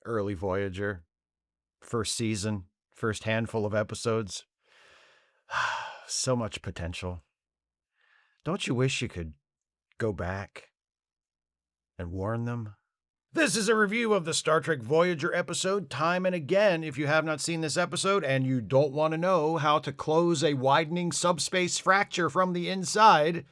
Early Voyager, first season, first handful of episodes. So much potential. Don't you wish you could go back and warn them? This is a review of the Star Trek Voyager episode Time and Again. If you have not seen this episode and you don't want to know how to close a widening subspace fracture from the inside,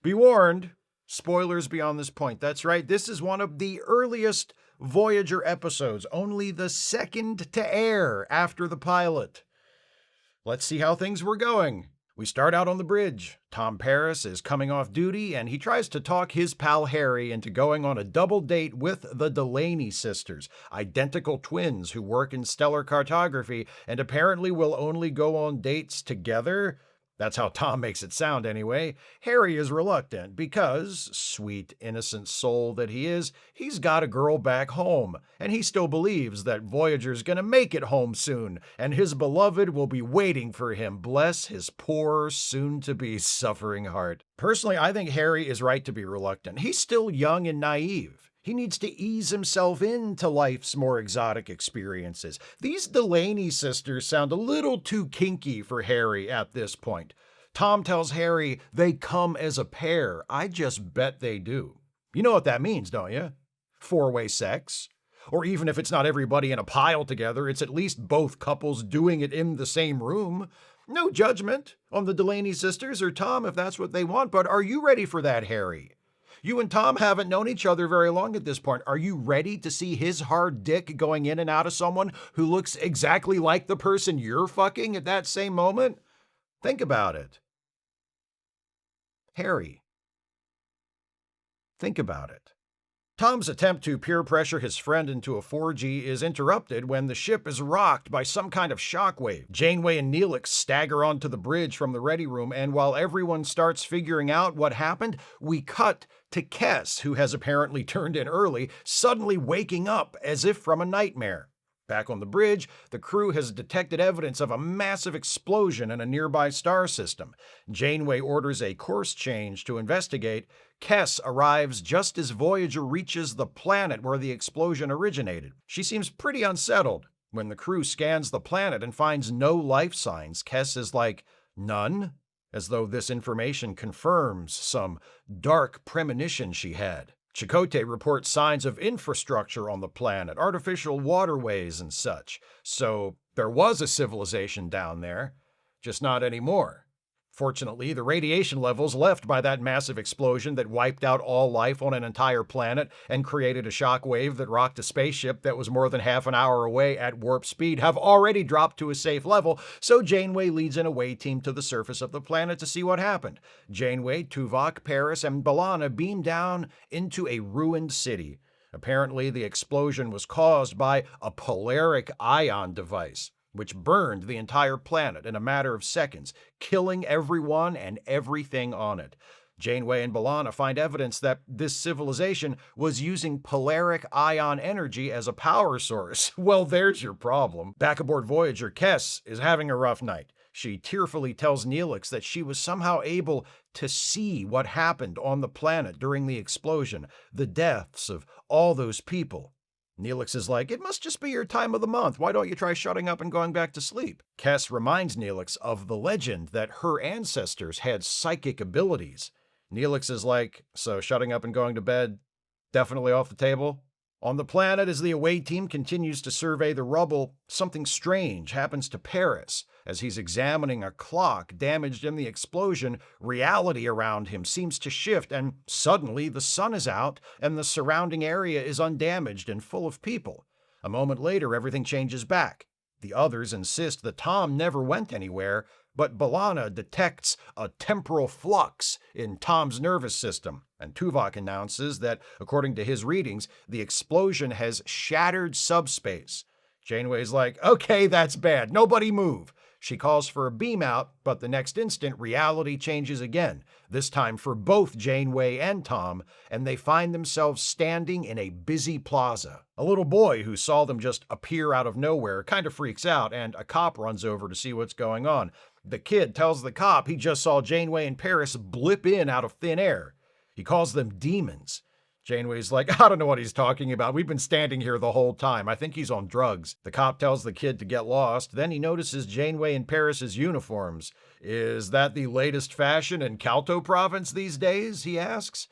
be warned, spoilers beyond this point. That's right, this is one of the earliest Voyager episodes, only the second to air after the pilot. Let's see how things were going. We start out on the bridge. Tom Paris is coming off duty, and he tries to talk his pal Harry into going on a double date with the Delaney sisters, identical twins who work in stellar cartography and apparently will only go on dates together. That's how Tom makes it sound anyway. Harry is reluctant because, sweet, innocent soul that he is, he's got a girl back home, and he still believes that Voyager's gonna make it home soon, and his beloved will be waiting for him. Bless his poor, soon-to-be suffering heart. Personally, I think Harry is right to be reluctant. He's still young and naive. He needs to ease himself into life's more exotic experiences. These Delaney sisters sound a little too kinky for Harry at this point. Tom tells Harry they come as a pair. I just bet they do. You know what that means, don't you? Four-way sex. Or even if it's not everybody in a pile together, it's at least both couples doing it in the same room. No judgment on the Delaney sisters or Tom if that's what they want, but are you ready for that, Harry? You and Tom haven't known each other very long at this point. Are you ready to see his hard dick going in and out of someone who looks exactly like the person you're fucking at that same moment? Think about it. Harry, think about it. Tom's attempt to peer pressure his friend into a 4G is interrupted when the ship is rocked by some kind of shockwave. Janeway and Neelix stagger onto the bridge from the ready room, and while everyone starts figuring out what happened, we cut to Kes, who has apparently turned in early, suddenly waking up as if from a nightmare. Back on the bridge, the crew has detected evidence of a massive explosion in a nearby star system. Janeway orders a course change to investigate. Kes arrives just as Voyager reaches the planet where the explosion originated. She seems pretty unsettled. When the crew scans the planet and finds no life signs, Kes is like, none? As though this information confirms some dark premonition she had. Chakotay reports signs of infrastructure on the planet, artificial waterways and such. So there was a civilization down there, just not anymore. Fortunately, the radiation levels left by that massive explosion that wiped out all life on an entire planet and created a shockwave that rocked a spaceship that was more than half an hour away at warp speed have already dropped to a safe level, so Janeway leads an away team to the surface of the planet to see what happened. Janeway, Tuvok, Paris, and B'Elanna beam down into a ruined city. Apparently, the explosion was caused by a polaric ion device, which burned the entire planet in a matter of seconds, killing everyone and everything on it. Janeway and B'Elanna find evidence that this civilization was using polaric ion energy as a power source. Well, there's your problem. Back aboard Voyager, Kes is having a rough night. She tearfully tells Neelix that she was somehow able to see what happened on the planet during the explosion, the deaths of all those people. Neelix is like, it must just be your time of the month. Why don't you try shutting up and going back to sleep? Kes reminds Neelix of the legend that her ancestors had psychic abilities. Neelix is like, so shutting up and going to bed, definitely off the table? On the planet, as the away team continues to survey the rubble, something strange happens to Paris. As he's examining a clock damaged in the explosion, reality around him seems to shift, and suddenly the sun is out and the surrounding area is undamaged and full of people. A moment later, everything changes back. The others insist that Tom never went anywhere, but B'Elanna detects a temporal flux in Tom's nervous system, and Tuvok announces that, according to his readings, the explosion has shattered subspace. Janeway's like, okay, that's bad. Nobody move. She calls for a beam out, but the next instant, reality changes again, this time for both Janeway and Tom, and they find themselves standing in a busy plaza. A little boy who saw them just appear out of nowhere kind of freaks out, and a cop runs over to see what's going on. The kid tells the cop he just saw Janeway and Paris blip in out of thin air. He calls them demons. Janeway's like, I don't know what he's talking about. We've been standing here the whole time. I think he's on drugs. The cop tells the kid to get lost. Then he notices Janeway and Paris's uniforms. Is that the latest fashion in Kalto Province these days? He asks.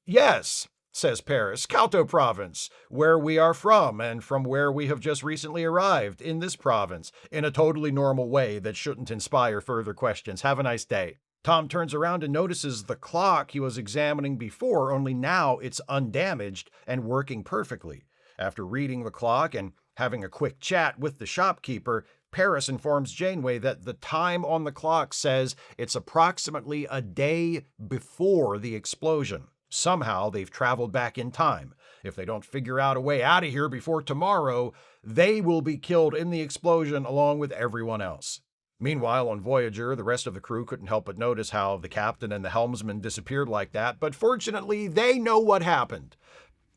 Yes, says Paris. Kalto Province, where we are from and from where we have just recently arrived in this province, in a totally normal way that shouldn't inspire further questions. Have a nice day. Tom turns around and notices the clock he was examining before, only now it's undamaged and working perfectly. After reading the clock and having a quick chat with the shopkeeper, Paris informs Janeway that the time on the clock says it's approximately a day before the explosion. Somehow they've traveled back in time. If they don't figure out a way out of here before tomorrow, they will be killed in the explosion along with everyone else. Meanwhile, on Voyager, the rest of the crew couldn't help but notice how the captain and the helmsman disappeared like that, but fortunately, they know what happened.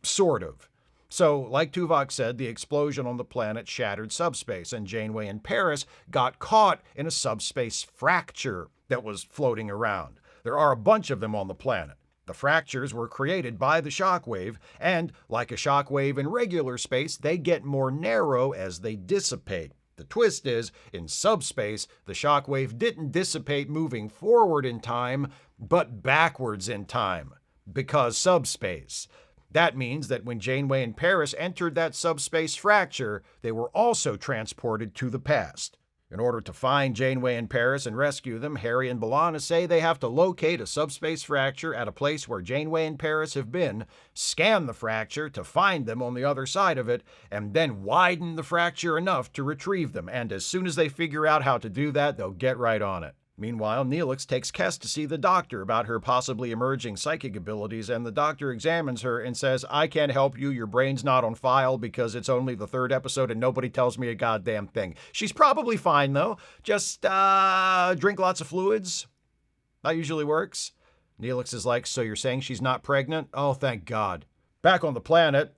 Sort of. So, like Tuvok said, the explosion on the planet shattered subspace, and Janeway and Paris got caught in a subspace fracture that was floating around. There are a bunch of them on the planet. The fractures were created by the shockwave, and like a shockwave in regular space, they get more narrow as they dissipate. The twist is, in subspace, the shockwave didn't dissipate moving forward in time, but backwards in time, because subspace. That means that when Janeway and Paris entered that subspace fracture, they were also transported to the past. In order to find Janeway and Paris and rescue them, Harry and B'Elanna say they have to locate a subspace fracture at a place where Janeway and Paris have been, scan the fracture to find them on the other side of it, and then widen the fracture enough to retrieve them. And as soon as they figure out how to do that, they'll get right on it. Meanwhile, Neelix takes Kes to see the doctor about her possibly emerging psychic abilities, and the doctor examines her and says, I can't help you, your brain's not on file because it's only the 3rd episode and nobody tells me a goddamn thing. She's probably fine, though. Just, drink lots of fluids. That usually works. Neelix is like, so you're saying she's not pregnant? Oh, thank God. Back on the planet,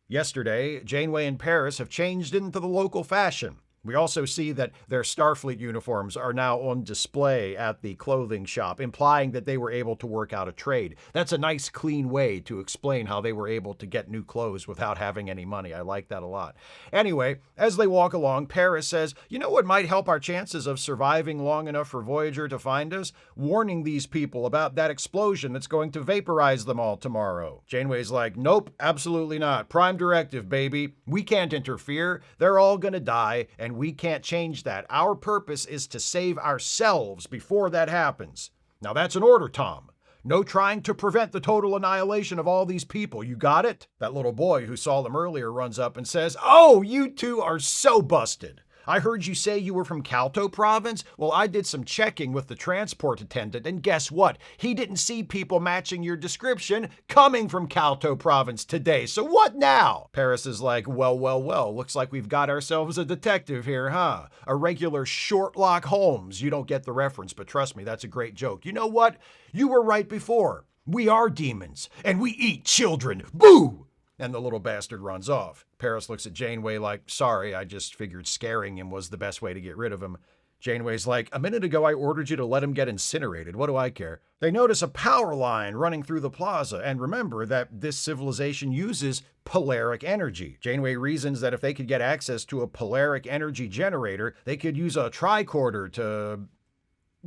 yesterday, Janeway and Paris have changed into the local fashion. We also see that their Starfleet uniforms are now on display at the clothing shop, implying that they were able to work out a trade. That's a nice, clean way to explain how they were able to get new clothes without having any money. I like that a lot. Anyway, as they walk along, Paris says, you know what might help our chances of surviving long enough for Voyager to find us? Warning these people about that explosion that's going to vaporize them all tomorrow. Janeway's like, nope, absolutely not. Prime directive, baby. We can't interfere. They're all gonna die, and we can't change that. Our purpose is to save ourselves before that happens. Now that's an order, Tom. No trying to prevent the total annihilation of all these people. You got it? That little boy who saw them earlier runs up and says, oh, you two are so busted. I heard you say you were from Kalto Province. Well, I did some checking with the transport attendant, and guess what? He didn't see people matching your description coming from Kalto Province today. So what now? Paris is like, well, looks like we've got ourselves a detective here, huh? A regular Shortlock Holmes. You don't get the reference, but trust me, that's a great joke. You know what? You were right before. We are demons, and we eat children. Boo! And the little bastard runs off. Paris looks at Janeway like, sorry, I just figured scaring him was the best way to get rid of him. Janeway's like, a minute ago I ordered you to let him get incinerated. What do I care? They notice a power line running through the plaza, and remember that this civilization uses polaric energy. Janeway reasons that if they could get access to a polaric energy generator, they could use a tricorder to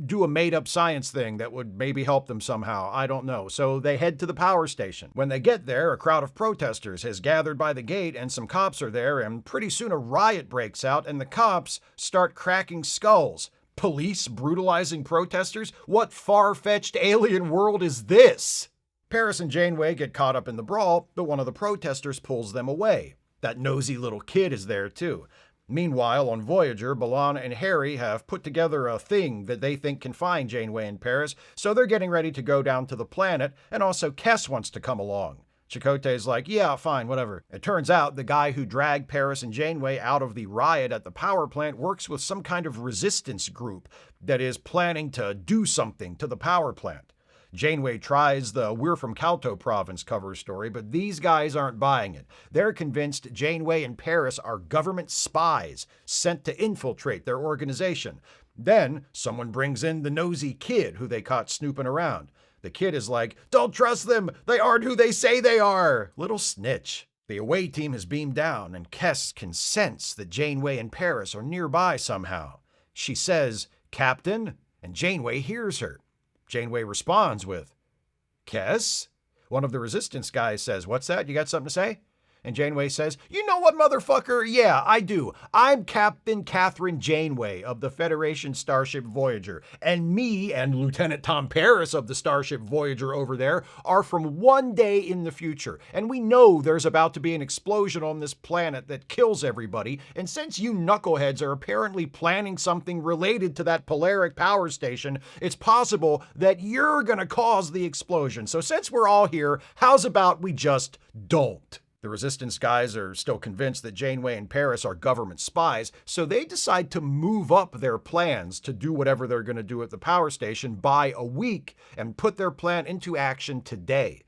do a made-up science thing that would maybe help them somehow. I don't know. So they head to the power station. When they get there, a crowd of protesters has gathered by the gate and some cops are there, and pretty soon a riot breaks out and the cops start cracking skulls. Police brutalizing protesters? What far-fetched alien world is this? Paris and Janeway get caught up in the brawl, but one of the protesters pulls them away. That nosy little kid is there too. Meanwhile, on Voyager, B'Elanna and Harry have put together a thing that they think can find Janeway and Paris, so they're getting ready to go down to the planet, and also Kes wants to come along. Chakotay's like, yeah, fine, whatever. It turns out the guy who dragged Paris and Janeway out of the riot at the power plant works with some kind of resistance group that is planning to do something to the power plant. Janeway tries the We're from Kalto Province cover story, but these guys aren't buying it. They're convinced Janeway and Paris are government spies sent to infiltrate their organization. Then someone brings in the nosy kid who they caught snooping around. The kid is like, "Don't trust them! They aren't who they say they are!" Little snitch. The away team has beamed down, and Kes can sense that Janeway and Paris are nearby somehow. She says, "Captain," and Janeway hears her. Janeway responds with, "Kes?" One of the resistance guys says, "What's that? You got something to say?" And Janeway says, "You know what, motherfucker? Yeah, I do. I'm Captain Catherine Janeway of the Federation Starship Voyager. And me and Lieutenant Tom Paris of the Starship Voyager over there are from one day in the future. And we know there's about to be an explosion on this planet that kills everybody. And since you knuckleheads are apparently planning something related to that Polaric power station, it's possible that you're gonna cause the explosion. So since we're all here, how's about we just don't?" The resistance guys are still convinced that Janeway and Paris are government spies, so they decide to move up their plans to do whatever they're going to do at the power station by a week and put their plan into action today.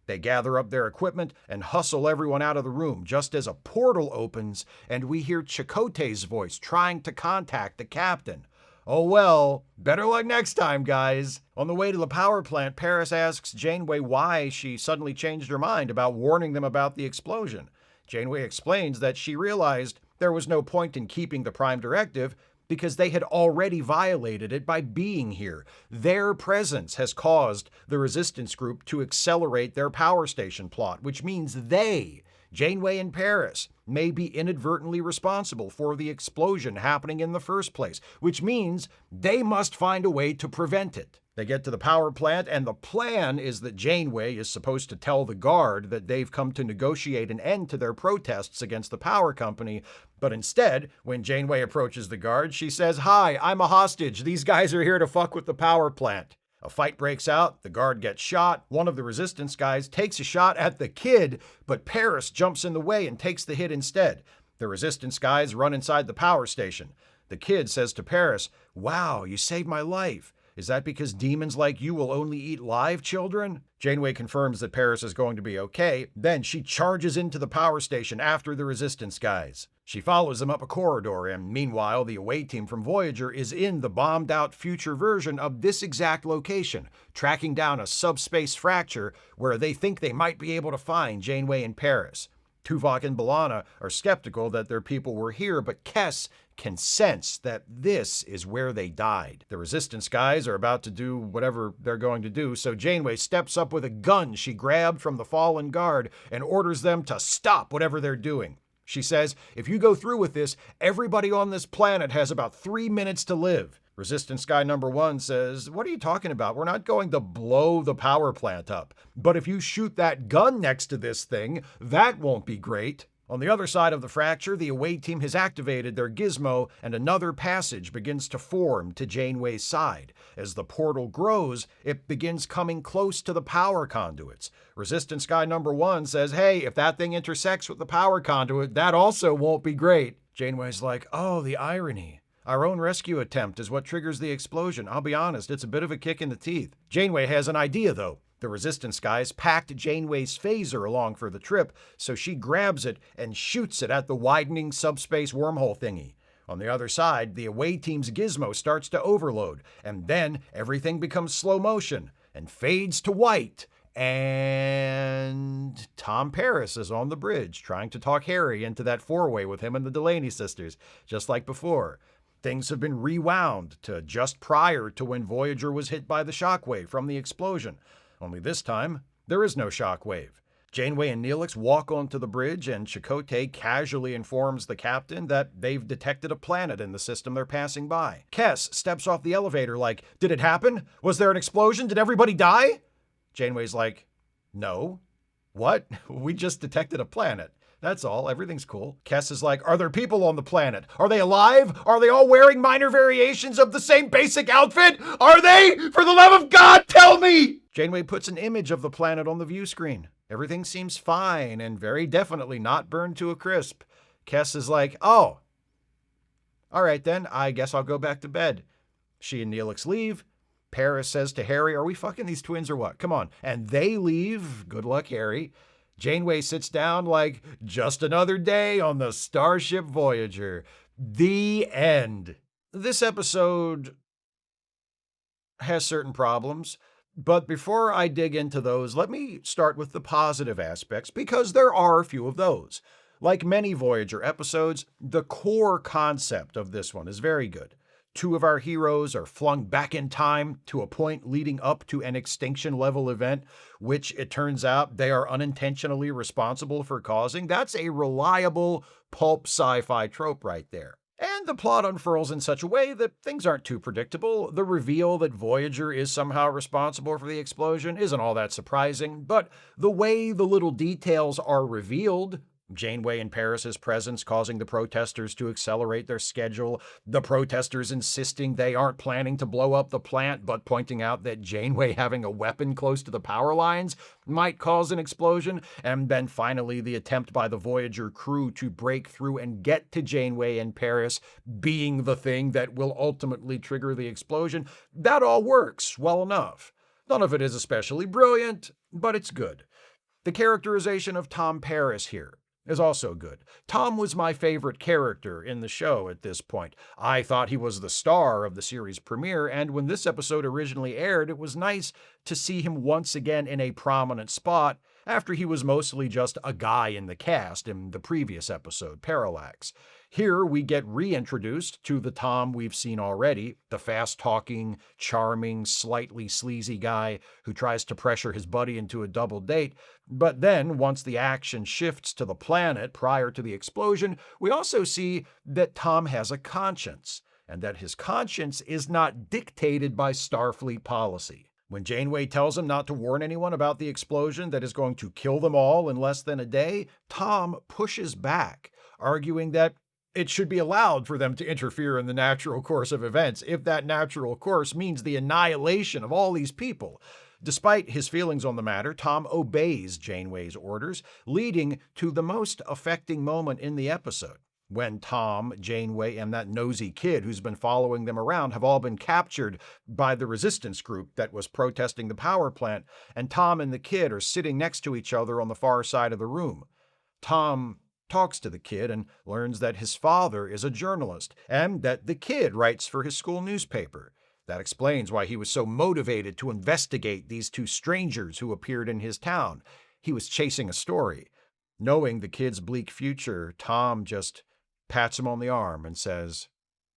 They gather up their equipment and hustle everyone out of the room just as a portal opens and we hear Chakotay's voice trying to contact the captain. Oh well, better luck next time, guys. On the way to the power plant, Paris asks Janeway why she suddenly changed her mind about warning them about the explosion. Janeway explains that she realized there was no point in keeping the Prime Directive because they had already violated it by being here. Their presence has caused the resistance group to accelerate their power station plot, which means they, Janeway and Paris, may be inadvertently responsible for the explosion happening in the first place, which means they must find a way to prevent it. They get to the power plant, and the plan is that Janeway is supposed to tell the guard that they've come to negotiate an end to their protests against the power company, but instead, when Janeway approaches the guard, she says, "Hi, I'm a hostage. These guys are here to fuck with the power plant." A fight breaks out, the guard gets shot, one of the resistance guys takes a shot at the kid, but Paris jumps in the way and takes the hit instead. The resistance guys run inside the power station. The kid says to Paris, "Wow, you saved my life. Is that because demons like you will only eat live children?" Janeway confirms that Paris is going to be okay. Then she charges into the power station after the resistance guys. She follows them up a corridor, and meanwhile, the away team from Voyager is in the bombed-out future version of this exact location, tracking down a subspace fracture where they think they might be able to find Janeway and Paris. Tuvok and B'Elanna are skeptical that their people were here, but Kes can sense that this is where they died. The resistance guys are about to do whatever they're going to do, so Janeway steps up with a gun she grabbed from the fallen guard and orders them to stop whatever they're doing. She says, "If you go through with this, everybody on this planet has about 3 minutes to live." Resistance guy number 1 says, "What are you talking about? We're not going to blow the power plant up. But if you shoot that gun next to this thing, that won't be great." On the other side of the fracture, the away team has activated their gizmo and another passage begins to form to Janeway's side. As the portal grows, it begins coming close to the power conduits. Resistance guy number 1 says, "Hey, if that thing intersects with the power conduit, that also won't be great." Janeway's like, "Oh, the irony. Our own rescue attempt is what triggers the explosion. I'll be honest, it's a bit of a kick in the teeth." Janeway has an idea, though. The resistance guys packed Janeway's phaser along for the trip, so she grabs it and shoots it at the widening subspace wormhole thingy. On the other side, the away team's gizmo starts to overload, and then everything becomes slow motion and fades to white. And Tom Paris is on the bridge trying to talk Harry into that four-way with him and the Delaney sisters, just like before. Things have been rewound to just prior to when Voyager was hit by the shockwave from the explosion. Only this time, there is no shockwave. Janeway and Neelix walk onto the bridge, and Chakotay casually informs the captain that they've detected a planet in the system they're passing by. Kes steps off the elevator like, "Did it happen? Was there an explosion? Did everybody die?" Janeway's like, "No. What? We just detected a planet. That's all. Everything's cool." Kes is like, "Are there people on the planet? Are they alive? Are they all wearing minor variations of the same basic outfit? Are they? For the love of God, tell me!" Janeway puts an image of the planet on the view screen. Everything seems fine and very definitely not burned to a crisp. Kes is like, "Oh, all right then, I guess I'll go back to bed." She and Neelix leave. Paris says to Harry, "Are we fucking these twins or what? Come on." And they leave. Good luck, Harry. Janeway sits down like, just another day on the Starship Voyager. The end. This episode has certain problems. But before I dig into those, let me start with the positive aspects, because there are a few of those. Like many Voyager episodes, the core concept of this one is very good. Two of our heroes are flung back in time to a point leading up to an extinction level event, which it turns out they are unintentionally responsible for causing. That's a reliable pulp sci-fi trope right there. And the plot unfurls in such a way that things aren't too predictable. The reveal that Voyager is somehow responsible for the explosion isn't all that surprising, but the way the little details are revealed, Janeway and Paris's presence causing the protesters to accelerate their schedule, the protesters insisting they aren't planning to blow up the plant, but pointing out that Janeway having a weapon close to the power lines might cause an explosion, and then finally the attempt by the Voyager crew to break through and get to Janeway and Paris being the thing that will ultimately trigger the explosion. That all works well enough. None of it is especially brilliant, but it's good. The characterization of Tom Paris here is also good. Tom was my favorite character in the show at this point. I thought he was the star of the series premiere, and when this episode originally aired, it was nice to see him once again in a prominent spot after he was mostly just a guy in the cast in the previous episode, Parallax. Here we get reintroduced to the Tom we've seen already, the fast-talking, charming, slightly sleazy guy who tries to pressure his buddy into a double date. But then, once the action shifts to the planet prior to the explosion, we also see that Tom has a conscience, and that his conscience is not dictated by Starfleet policy. When Janeway tells him not to warn anyone about the explosion that is going to kill them all in less than a day, Tom pushes back, arguing that it should be allowed for them to interfere in the natural course of events, if that natural course means the annihilation of all these people. Despite his feelings on the matter, Tom obeys Janeway's orders, leading to the most affecting moment in the episode, when Tom, Janeway, and that nosy kid who's been following them around have all been captured by the resistance group that was protesting the power plant, and Tom and the kid are sitting next to each other on the far side of the room. Tom talks to the kid and learns that his father is a journalist, and that the kid writes for his school newspaper. That explains why he was so motivated to investigate these two strangers who appeared in his town. He was chasing a story. Knowing the kid's bleak future, Tom just pats him on the arm and says,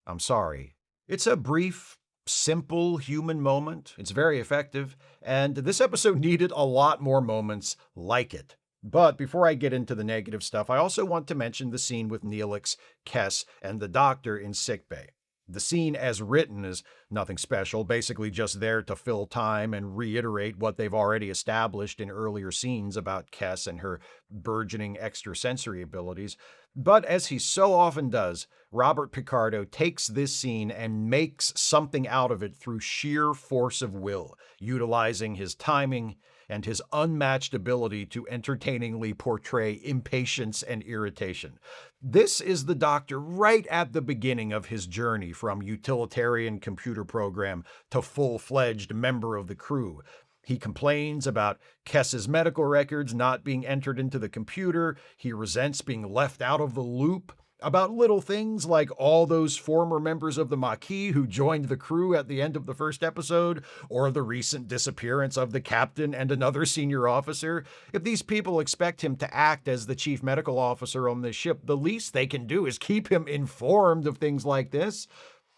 "I'm sorry." It's a brief, simple human moment. It's very effective, and this episode needed a lot more moments like it. But before I get into the negative stuff, I also want to mention the scene with Neelix, Kes, and the doctor in sickbay. The scene as written is nothing special, basically just there to fill time and reiterate what they've already established in earlier scenes about Kes and her burgeoning extrasensory abilities. But as he so often does, Robert Picardo takes this scene and makes something out of it through sheer force of will, utilizing his timing and his unmatched ability to entertainingly portray impatience and irritation. This is the Doctor right at the beginning of his journey from utilitarian computer program to full-fledged member of the crew. He complains about Kes's medical records not being entered into the computer. He resents being left out of the loop about little things like all those former members of the Maquis who joined the crew at the end of the first episode, or the recent disappearance of the captain and another senior officer. If these people expect him to act as the chief medical officer on this ship, the least they can do is keep him informed of things like this.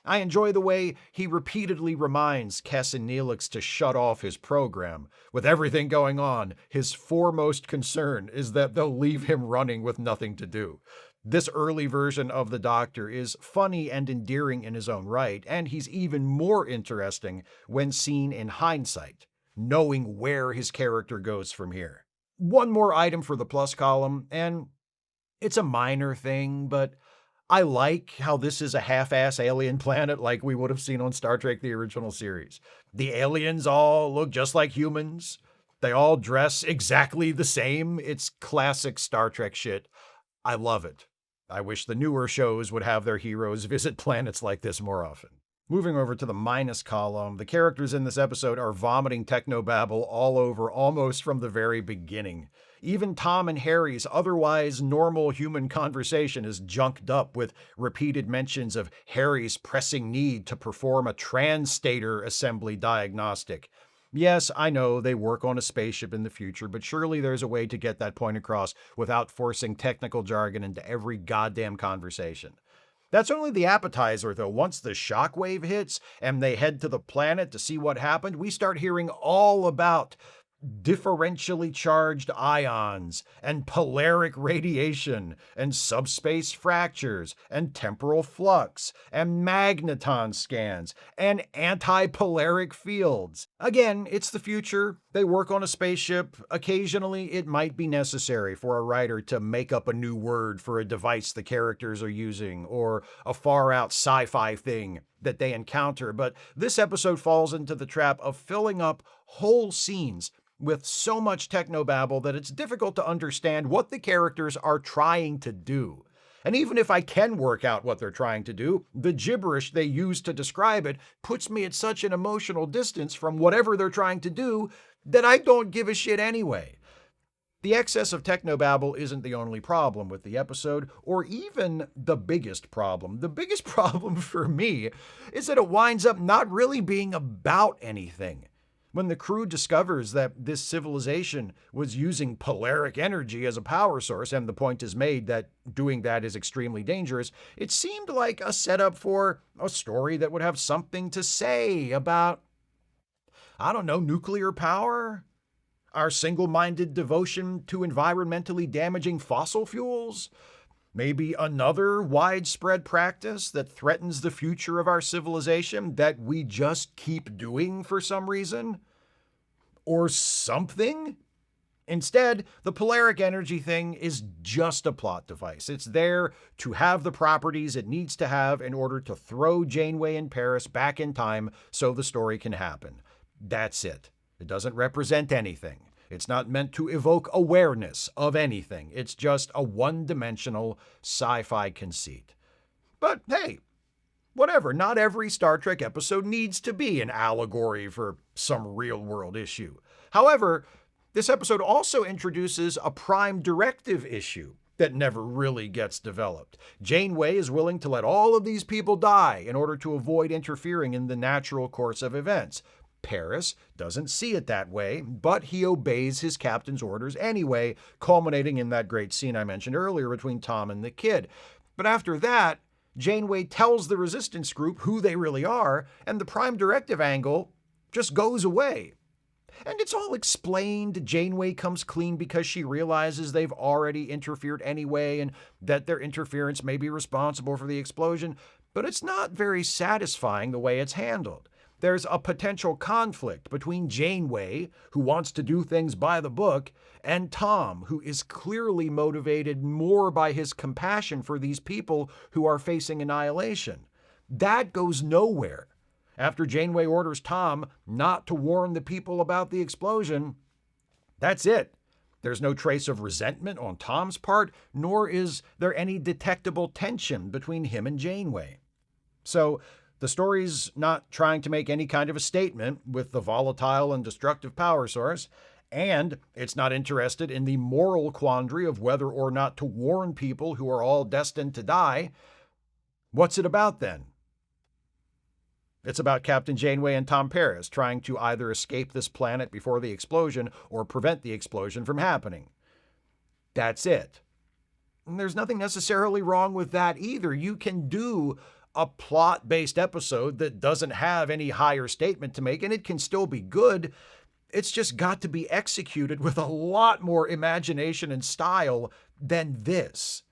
I enjoy the way he repeatedly reminds Kes and Neelix to shut off his program. With everything going on, his foremost concern is that they'll leave him running with nothing to do. This early version of the Doctor is funny and endearing in his own right, and he's even more interesting when seen in hindsight, knowing where his character goes from here. One more item for the plus column, and it's a minor thing, but I like how this is a half-ass alien planet like we would have seen on Star Trek the original series. The aliens all look just like humans. They all dress exactly the same. It's classic Star Trek shit. I love it. I wish the newer shows would have their heroes visit planets like this more often. Moving over to the minus column, the characters in this episode are vomiting technobabble all over almost from the very beginning. Even Tom and Harry's otherwise normal human conversation is junked up with repeated mentions of Harry's pressing need to perform a transstater assembly diagnostic. Yes, I know they work on a spaceship in the future, but surely there's a way to get that point across without forcing technical jargon into every goddamn conversation. That's only the appetizer, though. Once the shockwave hits and they head to the planet to see what happened, we start hearing all about differentially charged ions and polaric radiation and subspace fractures and temporal flux and magneton scans and antipolaric fields. Again, it's the future. They work on a spaceship. Occasionally, it might be necessary for a writer to make up a new word for a device the characters are using or a far out sci-fi thing that they encounter, but this episode falls into the trap of filling up whole scenes with so much technobabble that it's difficult to understand what the characters are trying to do. And even if I can work out what they're trying to do, the gibberish they use to describe it puts me at such an emotional distance from whatever they're trying to do that I don't give a shit anyway. The excess of technobabble isn't the only problem with the episode, or even the biggest problem. The biggest problem for me is that it winds up not really being about anything. When the crew discovers that this civilization was using polaric energy as a power source, and the point is made that doing that is extremely dangerous, it seemed like a setup for a story that would have something to say about, I don't know, nuclear power? Our single-minded devotion to environmentally damaging fossil fuels? Maybe another widespread practice that threatens the future of our civilization that we just keep doing for some reason? Or something? Instead, the polaric energy thing is just a plot device. It's there to have the properties it needs to have in order to throw Janeway and Paris back in time so the story can happen. That's it. It doesn't represent anything. It's not meant to evoke awareness of anything. It's just a one-dimensional sci-fi conceit. But hey, whatever. Not every Star Trek episode needs to be an allegory for some real-world issue. However, this episode also introduces a prime directive issue that never really gets developed. Janeway is willing to let all of these people die in order to avoid interfering in the natural course of events. Paris doesn't see it that way, but he obeys his captain's orders anyway, culminating in that great scene I mentioned earlier between Tom and the kid. But after that, Janeway tells the resistance group who they really are, and the prime directive angle just goes away. And it's all explained. Janeway comes clean because she realizes they've already interfered anyway and that their interference may be responsible for the explosion, but it's not very satisfying the way it's handled. There's a potential conflict between Janeway, who wants to do things by the book, and Tom, who is clearly motivated more by his compassion for these people who are facing annihilation. That goes nowhere. After Janeway orders Tom not to warn the people about the explosion, that's it. There's no trace of resentment on Tom's part, nor is there any detectable tension between him and Janeway. So, the story's not trying to make any kind of a statement with the volatile and destructive power source, and it's not interested in the moral quandary of whether or not to warn people who are all destined to die. What's it about then? It's about Captain Janeway and Tom Paris trying to either escape this planet before the explosion or prevent the explosion from happening. That's it. And there's nothing necessarily wrong with that either. You can do a plot-based episode that doesn't have any higher statement to make, and it can still be good. It's just got to be executed with a lot more imagination and style than this.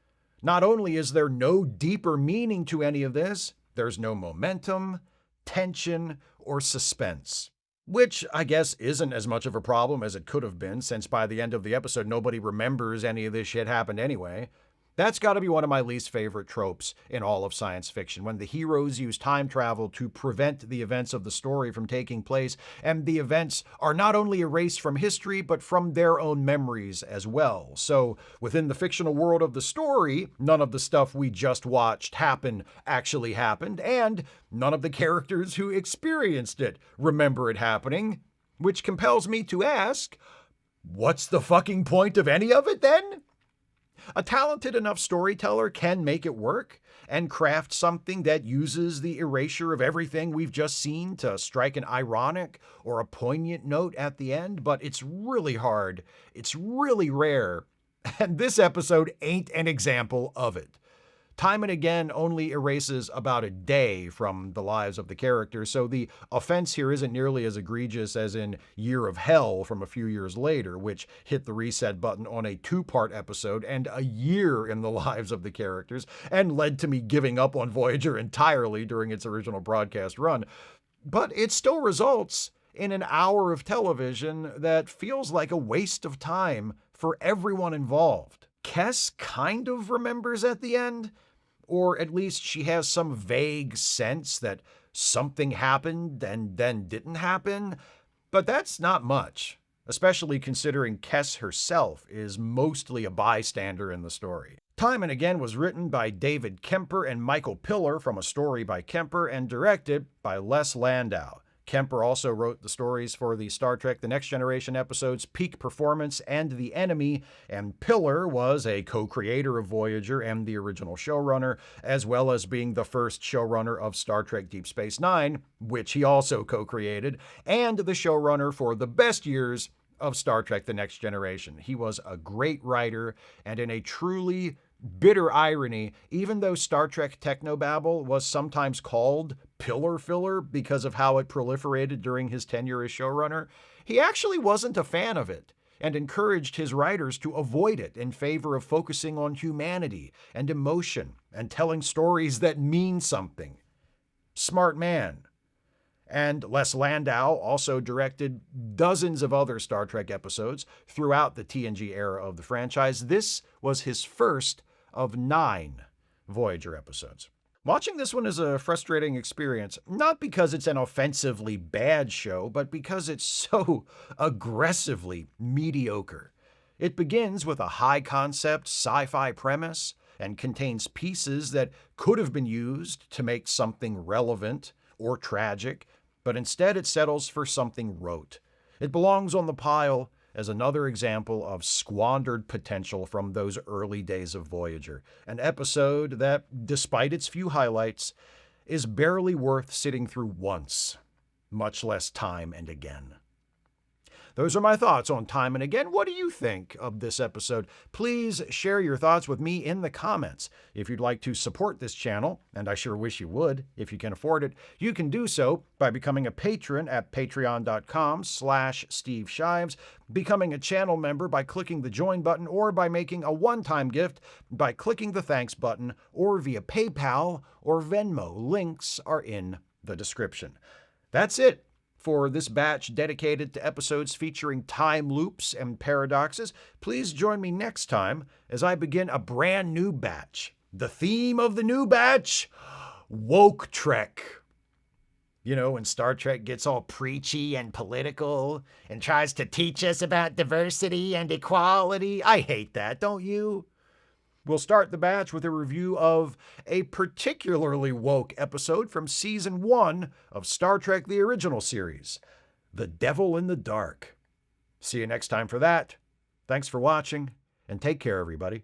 Not only is there no deeper meaning to any of this, there's no momentum, tension, or suspense. Which I guess isn't as much of a problem as it could have been, since by the end of the episode nobody remembers any of this shit happened anyway. That's got to be one of my least favorite tropes in all of science fiction, when the heroes use time travel to prevent the events of the story from taking place, and the events are not only erased from history, but from their own memories as well. So, within the fictional world of the story, none of the stuff we just watched actually happened, and none of the characters who experienced it remember it happening, which compels me to ask, what's the fucking point of any of it then? A talented enough storyteller can make it work and craft something that uses the erasure of everything we've just seen to strike an ironic or a poignant note at the end, but it's really hard. It's really rare. And this episode ain't an example of it. Time and Again only erases about a day from the lives of the characters, so the offense here isn't nearly as egregious as in Year of Hell from a few years later, which hit the reset button on a 2-part episode and a year in the lives of the characters, and led to me giving up on Voyager entirely during its original broadcast run. But it still results in an hour of television that feels like a waste of time for everyone involved. Kes kind of remembers at the end, or at least she has some vague sense that something happened and then didn't happen, but that's not much, especially considering Kes herself is mostly a bystander in the story. Time and Again was written by David Kemper and Michael Piller from a story by Kemper and directed by Les Landau. Kemper also wrote the stories for the Star Trek The Next Generation episodes Peak Performance and The Enemy, and Piller was a co-creator of Voyager and the original showrunner, as well as being the first showrunner of Star Trek Deep Space Nine, which he also co-created, and the showrunner for the best years of Star Trek The Next Generation. He was a great writer, and in a truly bitter irony, even though Star Trek technobabble was sometimes called pillar filler because of how it proliferated during his tenure as showrunner, he actually wasn't a fan of it and encouraged his writers to avoid it in favor of focusing on humanity and emotion and telling stories that mean something. Smart man. And Les Landau also directed dozens of other Star Trek episodes throughout the TNG era of the franchise. This was his first of 9 Voyager episodes. Watching this one is a frustrating experience, not because it's an offensively bad show, but because it's so aggressively mediocre. It begins with a high-concept sci-fi premise and contains pieces that could have been used to make something relevant or tragic, but instead it settles for something rote. It belongs on the pile as another example of squandered potential from those early days of Voyager, an episode that, despite its few highlights, is barely worth sitting through once, much less time and again. Those are my thoughts on Time and Again. What do you think of this episode? Please share your thoughts with me in the comments. If you'd like to support this channel, and I sure wish you would if you can afford it, you can do so by becoming a patron at patreon.com/Steve Shives, becoming a channel member by clicking the join button, or by making a one-time gift by clicking the thanks button, or via PayPal or Venmo. Links are in the description. That's it for this batch dedicated to episodes featuring time loops and paradoxes. Please join me next time as I begin a brand new batch. The theme of the new batch? Woke Trek. You know, when Star Trek gets all preachy and political and tries to teach us about diversity and equality. I hate that, don't you? We'll start the batch with a review of a particularly woke episode from Season 1 of Star Trek The Original Series, The Devil in the Dark. See you next time for that. Thanks for watching, and take care, everybody.